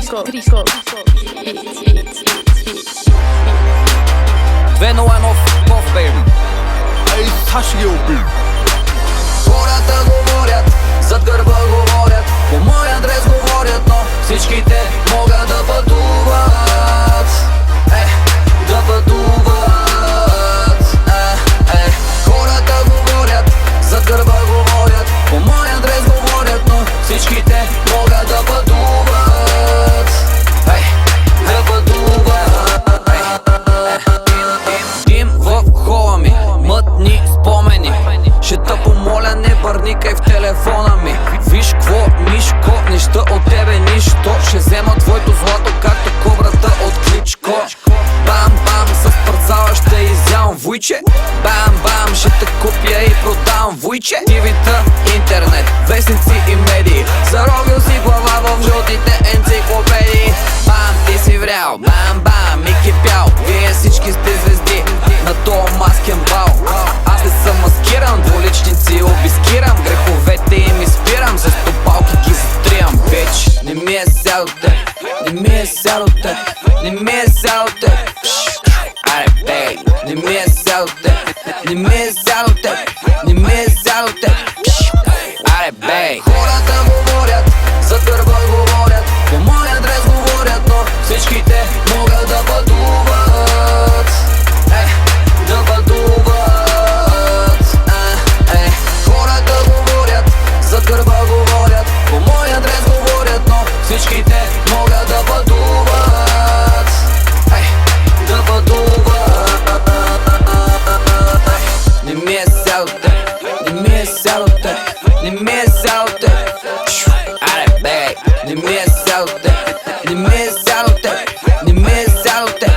201 Puff Baby. Ей, Саши ги убил. Хората говорят, зад гърба говорят, по мой адрес говорят, но всичките могат да пътуват. Да пътуват. Хората говорят, зад гърба говорят, по мой адрес говорят, но всичките могат да пътуват. Да пътуват. Им в хола ми, мътни спомени. Ще те помоля, не бърникай в телефона ми. Виж кво, Мишко, неща от тебе нищо. Ще взема твоето злато, както кобрата от Кличко. Бам-бам, с парцала ще изявам вуйче. Бам-бам, ще те купя и продавам вуйче. TV-та, интернет, вестници и медии. Заробил си глава в жълтите енциклопедии. Бам, ти си врял, бам-бам, и кипял. Вие всички сте звезди на тоя маскен бал. Аз не съм маскиран, двуличници обискирам. Греховете им изпирам, с топалки ги затриям. Бич, не ми е сядо те, не ми е сядо те, не ми е сядо те. Аре бей, не ми е сядо те, не ми е сядо те, не ми е сядо те. Аре бей. Хората говорят, зад гърба говорят, по мой адрес говорят, но всичките могат да пътуват. Да пътуват. Хората говорят, зад гърба говорят, по мой адрес говорят, но всичките могат да пътуват. Да пътуват. Не ми е сядо те, не ми е сядо те, не ми е сядо те. Аре бей, не ми е сядо те, не ми е сядо те, не ми е сядо те.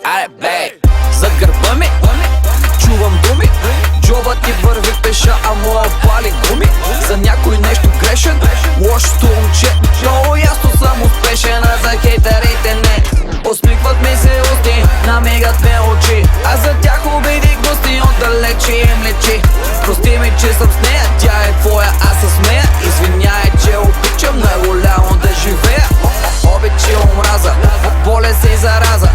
Аре бей. Зад гърба ми чувам думи, джобът ти върви пеша, а моя пали гуми. За някой нещо грешен, лошото момче, много ясно съм успешен, а за хейтерите не. Усмихват ми се усти, намигат ме очи, а за тях обиди гости отдалече им лечи. Прости ми, че съм с нея, тя е твоя, аз с нея. Извиняй, че обичам най-голямо да живея. Обич и омраза, болест и зараза,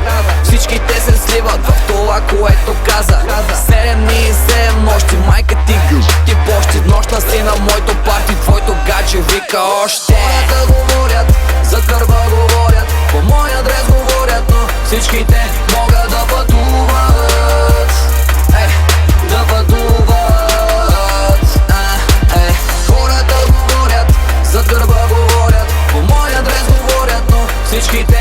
всичките се сливат в това, което каза. 7 дни и 7 нощи, майка ти ти пощи. Нощна си на моето парти, твоето гадже вика още. Хората говорят, зад гърба говорят, по мой адрес говорят, но всичките могат да пътуват. Да пътуват. Хората говорят, зад гърба говорят, по мой адрес говорят, но всичките